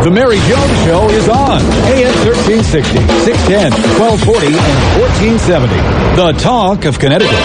The Mary Jones Show is on. AM 1360, 610, 1240, and 1470. The Talk of Connecticut.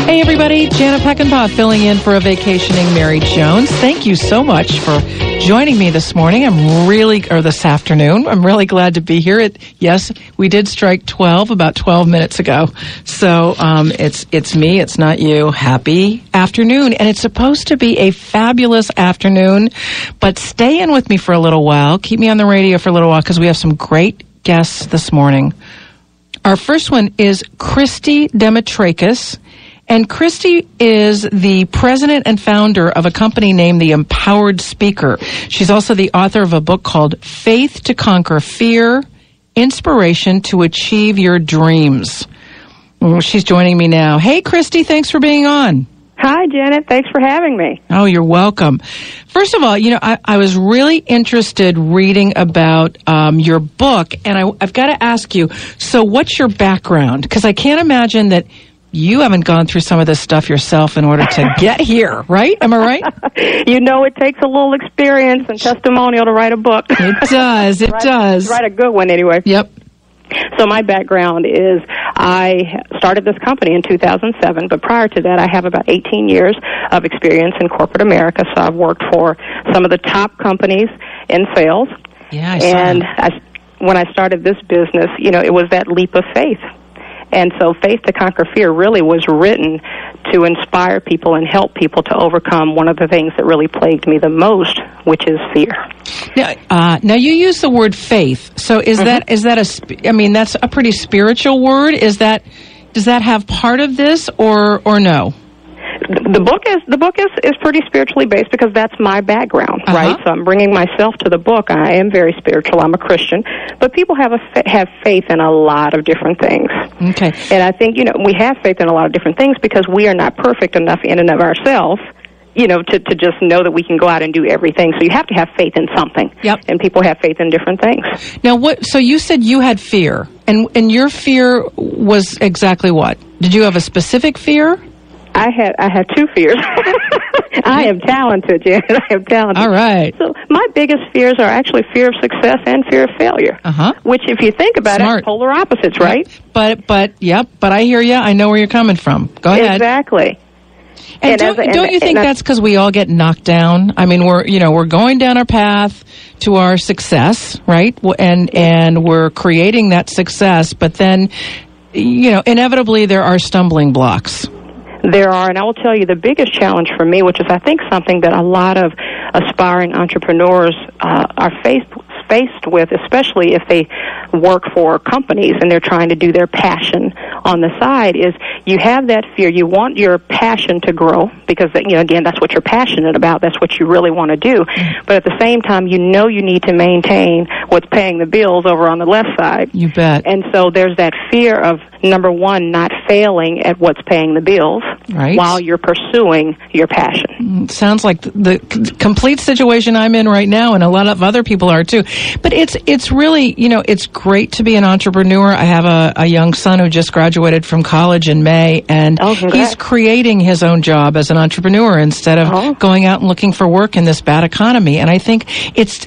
Hey everybody, Jana Peckinpah filling in for a vacationing Mary Jones. Thank you so much for joining me this morning. This afternoon. I'm really glad to be here. Yes, we did strike 12 about 12 minutes ago. So it's me, it's not you. Happy afternoon. And it's supposed to be a fabulous afternoon, but stay in with me for a little while. Keep me on the radio for a little while because we have some great guests this morning. Our first one is Christy Demetrakis. And Christy is the president and founder of a company named The Empowered Speaker. She's also the author of a book called Faith to Conquer Fear, Inspiration to Achieve Your Dreams. She's joining me now. Hey, Christy, thanks for being on. Hi, Janet. Thanks for having me. Oh, you're welcome. First of all, I was really interested reading about your book, and I've got to ask you, so what's your background? Because I can't imagine that you haven't gone through some of this stuff yourself in order to get here, right? Am I right? It takes a little experience and testimonial to write a book. It does. It does. Write a good one, anyway. Yep. So my background is I started this company in 2007, but prior to that, I have about 18 years of experience in corporate America. So I've worked for some of the top companies in sales. Yeah, I saw when I started this business, it was that leap of faith. And so Faith to Conquer Fear really was written to inspire people and help people to overcome one of the things that really plagued me the most, which is fear. Now you use the word faith. So is that that's a pretty spiritual word. Does that have part of this or no? The book is pretty spiritually based because that's my background, right? So I'm bringing myself to the book. I am very spiritual. I'm a Christian, but people have faith in a lot of different things. Okay, and I think we have faith in a lot of different things because we are not perfect enough in and of ourselves, to just know that we can go out and do everything. So you have to have faith in something. Yep. And people have faith in different things. Now, so you said you had fear, and your fear was exactly what? Did you have a specific fear? I had two fears. I am talented, Janet. I am talented. All right. So my biggest fears are actually fear of success and fear of failure. Which, if you think about it, polar opposites, right? But I hear you. I know where you're coming from. Go ahead. Exactly. And don't you think that's because we all get knocked down? I mean, we're going down our path to our success, right? And we're creating that success, but then, inevitably there are stumbling blocks. There are, and I will tell you the biggest challenge for me, which is I think something that a lot of aspiring entrepreneurs are faced with, especially if they work for companies and they're trying to do their passion on the side, is you have that fear. You want your passion to grow because, again, that's what you're passionate about. That's what you really want to do. But at the same time, you need to maintain what's paying the bills over on the left side. You bet. And so there's that fear of, number one, not failing at what's paying the bills while you're pursuing your passion. Sounds like the complete situation I'm in right now, and a lot of other people are too. But it's really, it's great to be an entrepreneur. I have a young son who just graduated from college in May, and he's creating his own job as an entrepreneur instead of going out and looking for work in this bad economy. And I think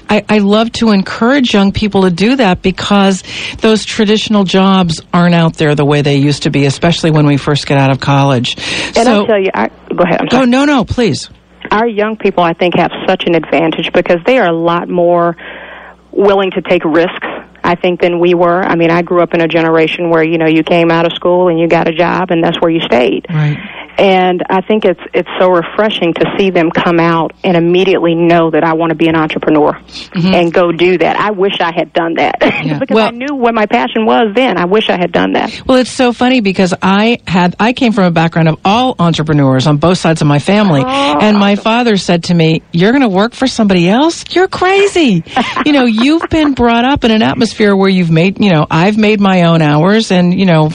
I love to encourage young people to do that because those traditional jobs aren't out there the way they used to be, especially when we first get out of college. And I'll tell you, go ahead. I'm sorry. Oh, no, please. Our young people, I think, have such an advantage because they are a lot more willing to take risks, I think, than we were. I mean, I grew up in a generation where, you came out of school and you got a job and that's where you stayed. Right. And I think it's so refreshing to see them come out and immediately know that I want to be an entrepreneur and go do that. I wish I had done that because I knew what my passion was then. I wish I had done that. Well, it's so funny because I came from a background of all entrepreneurs on both sides of my family. And my father said to me, "You're going to work for somebody else? You're crazy." You've been brought up in an atmosphere where you've made, I've made my own hours and,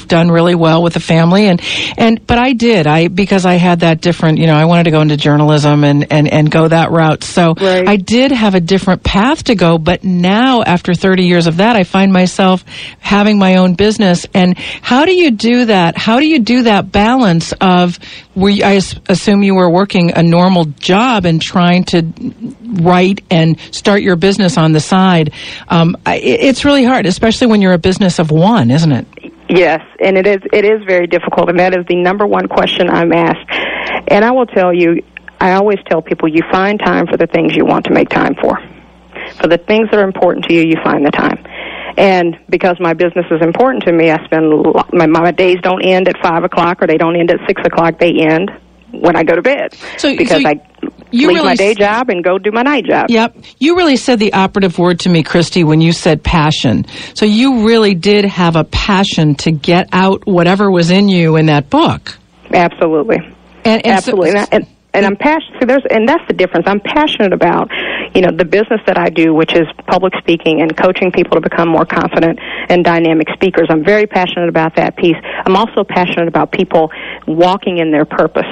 done really well with the family. But I did. I because I had that different, I wanted to go into journalism and go that route. So right. I did have a different path to go, but now after 30 years of that, I find myself having my own business. And how do you do that? How do you do that balance of, I assume you were working a normal job and trying to write and start your business on the side? It's really hard, especially when you're a business of one, isn't it? Yes, and it is very difficult, and that is the number one question I'm asked. And I will tell you, I always tell people, you find time for the things you want to make time for. For the things that are important to you, you find the time. And because my business is important to me, I spend my days don't end at 5 o'clock or they don't end at 6 o'clock. They end when I go to bed. Because I leave my day job and go do my night job. Yep. You really said the operative word to me, Christy, when you said passion. So you really did have a passion to get out whatever was in you in that book. Absolutely. Absolutely. And I'm passionate. And that's the difference. I'm passionate about, the business that I do, which is public speaking and coaching people to become more confident and dynamic speakers. I'm very passionate about that piece. I'm also passionate about people walking in their purpose.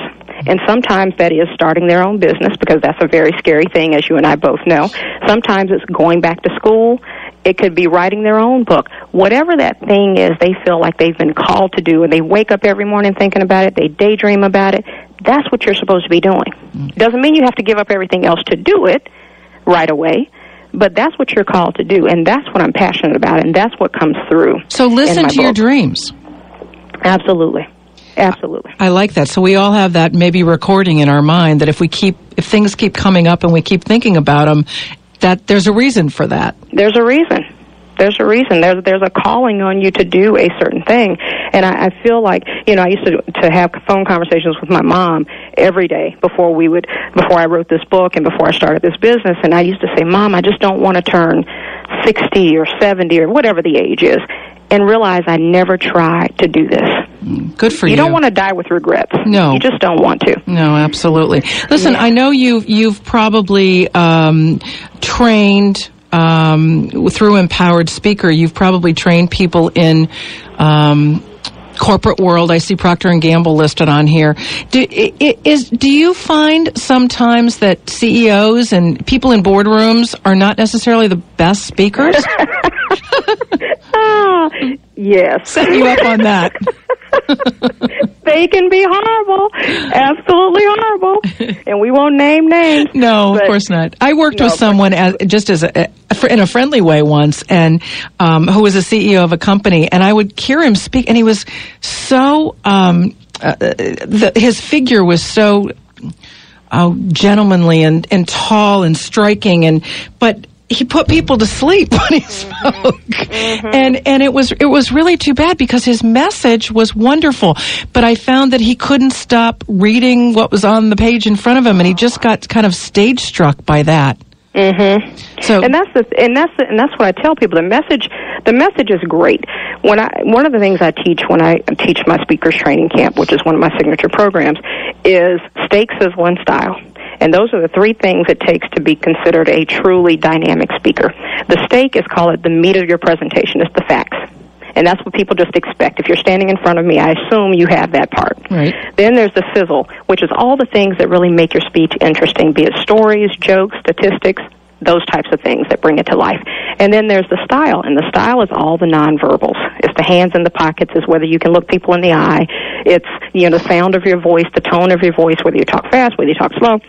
And sometimes that is starting their own business, because that's a very scary thing, as you and I both know. Sometimes it's going back to school. It could be writing their own book. Whatever that thing is they feel like they've been called to do, and they wake up every morning thinking about it, they daydream about it, that's what you're supposed to be doing. It doesn't mean you have to give up everything else to do it right away, but that's what you're called to do, and that's what I'm passionate about, and that's what comes through. So listen to your dreams. Absolutely. Absolutely. I like that. So we all have that maybe recording in our mind that if things keep coming up and we keep thinking about them, that there's a reason for that. There's a reason. There's a reason. There's a calling on you to do a certain thing. And I feel like, I used to have phone conversations with my mom every day before I wrote this book and before I started this business. And I used to say, Mom, I just don't want to turn 60 or 70 or whatever the age is and realize I never tried to do this. Good for you. You don't want to die with regrets. No. You just don't want to. No, absolutely. Listen, yeah. I know you've probably trained through Empowered Speaker. You've probably trained people in corporate world. I see Procter & Gamble listed on here. Do you find sometimes that CEOs and people in boardrooms are not necessarily the best speakers? Yes. Set you up on that. They can be horrible, absolutely horrible, and we won't name names. No, of course not. I worked with someone in a friendly way once, and who was a CEO of a company, and I would hear him speak, and he was so his figure was so gentlemanly and tall and striking, but he put people to sleep when he spoke. Mm-hmm. And it was really too bad, because his message was wonderful, but I found that he couldn't stop reading what was on the page in front of him, and he just got kind of stage struck by that. Mm-hmm. So, and that's what I tell people. The message is great. One of the things I teach when I teach my speakers training camp, which is one of my signature programs, is stakes as one style. And those are the three things it takes to be considered a truly dynamic speaker. The stake is called the meat of your presentation. It's the facts. And that's what people just expect. If you're standing in front of me, I assume you have that part. Right. Then there's the sizzle, which is all the things that really make your speech interesting, be it stories, jokes, statistics, those types of things that bring it to life. And then there's the style, and the style is all the nonverbals. It's the hands in the pockets, it's whether you can look people in the eye. It's, the sound of your voice, the tone of your voice, whether you talk fast, whether you talk slow.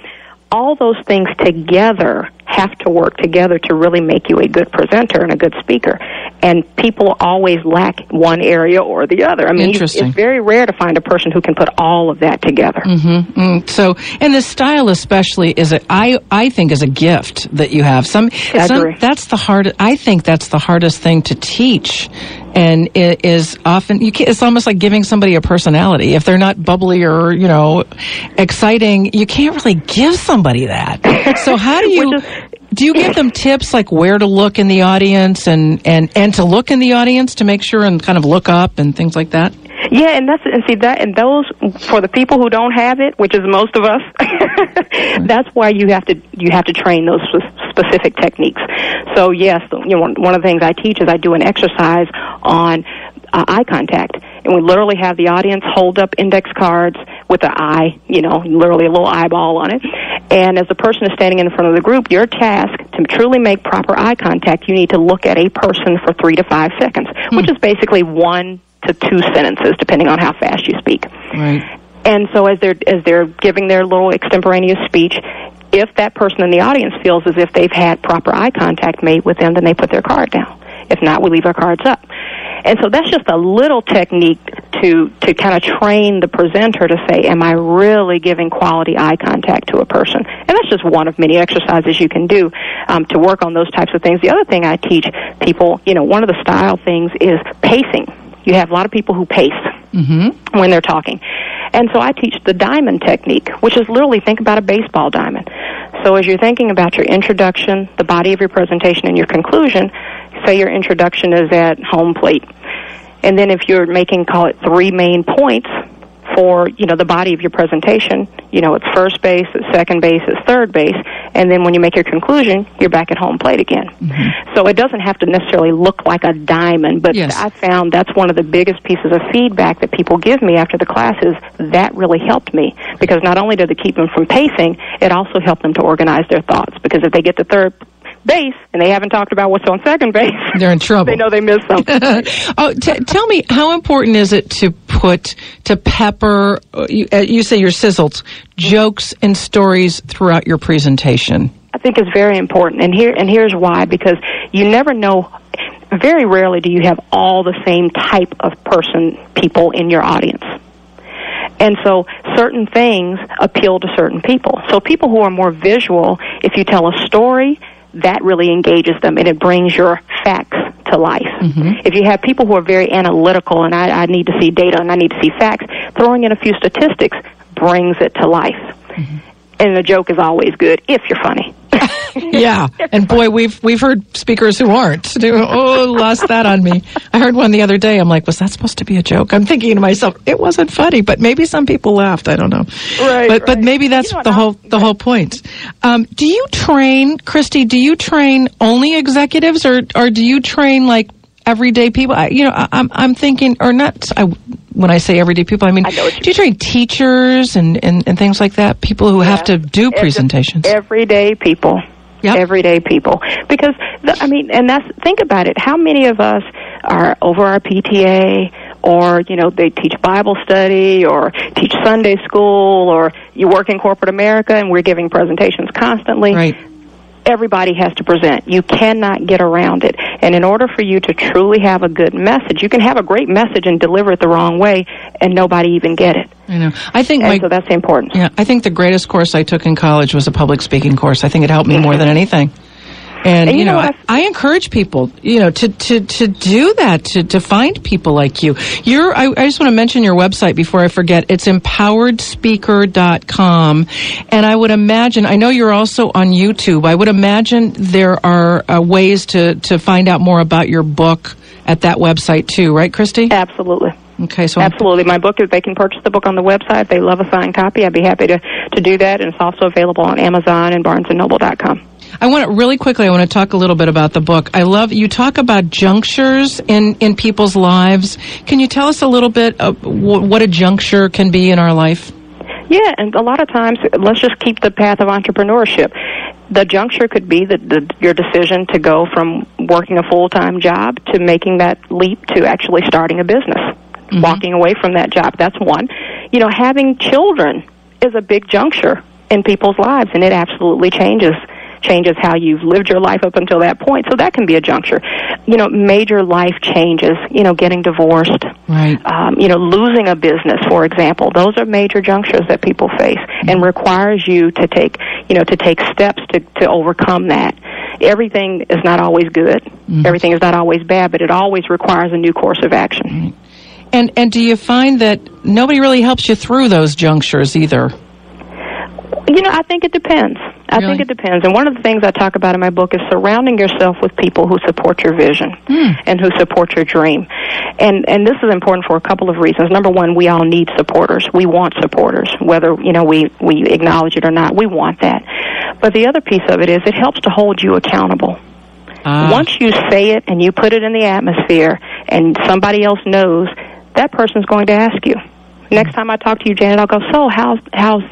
All those things together have to work together to really make you a good presenter and a good speaker. And people always lack one area or the other. I mean, it's very rare to find a person who can put all of that together. Mm-hmm. Mm. So, and the style especially I think is a gift that you have. That's the hardest. I think that's the hardest thing to teach. And it is often, it's almost like giving somebody a personality. If they're not bubbly or, exciting, you can't really give somebody that. So how do you give them tips like where to look in the audience and to look in the audience to make sure and kind of look up and things like that? Yeah, and those, for the people who don't have it, which is most of us, that's why you have to train those specific techniques. So yes, one of the things I teach is I do an exercise on eye contact. and we literally have the audience hold up index cards with an eye, literally a little eyeball on it. And as the person is standing in front of the group, your task to truly make proper eye contact, you need to look at a person for 3 to 5 seconds, which is basically 1 to 2 sentences, depending on how fast you speak. Right. And so as they're giving their little extemporaneous speech, if that person in the audience feels as if they've had proper eye contact made with them, then they put their card down. If not, we leave our cards up. And so that's just a little technique to kind of train the presenter to say, am I really giving quality eye contact to a person? And that's just one of many exercises you can do to work on those types of things. The other thing I teach people, one of the style things is pacing. You have a lot of people who pace when they're talking. And so I teach the diamond technique, which is literally think about a baseball diamond. So as you're thinking about your introduction, the body of your presentation, and your conclusion, say your introduction is at home plate. And then if you're making, call it 3 main points for, the body of your presentation, it's first base, it's second base, it's third base, and then when you make your conclusion, you're back at home plate again. So it doesn't have to necessarily look like a diamond, but yes. I found that's one of the biggest pieces of feedback that people give me after the classes. That really helped me, because not only did it keep them from pacing, it also helped them to organize their thoughts, because if they get to third base and they haven't talked about what's on second base, they're in trouble. They know they missed something. Tell me, how important is it to pepper, you say you're sizzled, jokes and stories throughout your presentation? I think it's very important, and here's why, because you never know. Very rarely do you have all the same type of people in your audience. And so certain things appeal to certain people. So people who are more visual, if you tell a story, that really engages them, and it brings your facts to life. If you have people who are very analytical, and I need to see data and I need to see facts, throwing in a few statistics brings it to life. And the joke is always good if you're funny. Yeah, and boy, we've heard speakers who aren't. Lost that on me. I heard one the other day. I'm like, was that supposed to be a joke? I'm thinking to myself, it wasn't funny, but maybe some people laughed. I don't know. Right. But maybe that's the whole point. Do you train, Christy? Do you train only executives, or do you train like everyday people? I'm thinking, or not. When I say everyday people, I mean, do you train teachers and things like that? People who have to do presentations. Everyday people. Yep. Everyday people. Because, think about it. How many of us are over our PTA, or, they teach Bible study, or teach Sunday school, or you work in corporate America and we're giving presentations constantly. Right. Everybody has to present. You cannot get around it. And in order for you to truly have a good message, you can have a great message and deliver it the wrong way and nobody even get it. I know. So that's important. Yeah, I think the greatest course I took in college was a public speaking course. I think it helped me more than anything. And I encourage people, to do that, to find people like you. I just want to mention your website before I forget. It's empoweredspeaker.com. And I would imagine, I know you're also on YouTube. I would imagine there are ways to find out more about your book at that website too, right, Christy? Absolutely. Okay, so absolutely. My book is, they can purchase the book on the website. If they love a signed copy, I'd be happy to do that. And it's also available on Amazon and BarnesandNoble.com. I want to talk a little bit about the book. You talk about junctures in people's lives. Can you tell us a little bit of what a juncture can be in our life? Yeah, and a lot of times, let's just keep the path of entrepreneurship. The juncture could be your decision to go from working a full-time job to making that leap to actually starting a business, walking away from that job. That's one. Having children is a big juncture in people's lives, and it absolutely changes how you've lived your life up until that point. So that can be a juncture. Major life changes, getting divorced, right. Losing a business, for example. Those are major junctures that people face and requires you to take steps to overcome that. Everything is not always good. Everything is not always bad, but it always requires a new course of action. And do you find that nobody really helps you through those junctures either? I think it depends. I think it depends. And one of the things I talk about in my book is surrounding yourself with people who support your vision and who support your dream. And this is important for a couple of reasons. Number one, we all need supporters. We want supporters, whether, we acknowledge it or not. We want that. But the other piece of it is it helps to hold you accountable. Once you say it and you put it in the atmosphere and somebody else knows, that person's going to ask you. Next time I talk to you, Janet, I'll go, so how's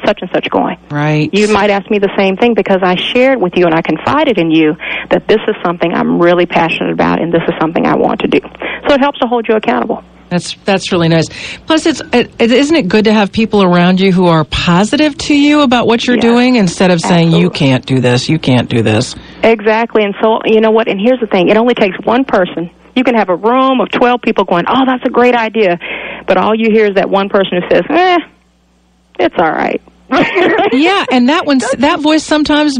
such and such going? Right. You might ask me the same thing because I shared with you and I confided in you that this is something I'm really passionate about and this is something I want to do. So it helps to hold you accountable. That's really nice. Plus, isn't it good to have people around you who are positive to you about what you're doing instead of saying, you can't do this, you can't do this? Exactly. And so, you know what, and here's the thing. It only takes one person. You can have a room of 12 people going, oh, that's a great idea. But all you hear is that one person who says, it's all right. Yeah, and that voice sometimes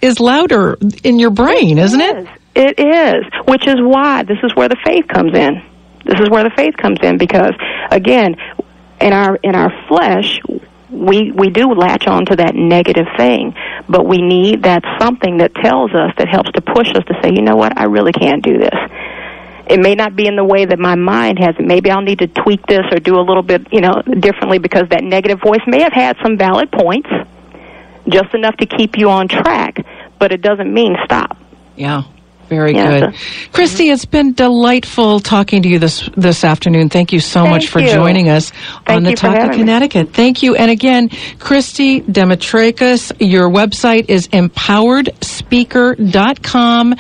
is louder in your brain, isn't it? It is, which is why this is where the faith comes in. This is where the faith comes in because, again, in our flesh, we do latch on to that negative thing, but we need that something that tells us, that helps to push us to say, you know what, I really can't do this. It may not be in the way that my mind has it. Maybe I'll need to tweak this or do a little bit, differently because that negative voice may have had some valid points, just enough to keep you on track, but it doesn't mean stop. Yeah. Very good. Christy, it's been delightful talking to you this afternoon. Thank you so much for joining us on the Talk of Connecticut. Thank you. And again, Christy Demetrakis, your website is empoweredspeaker.com.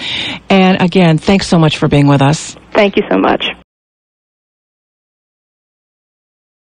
And again, thanks so much for being with us. Thank you so much.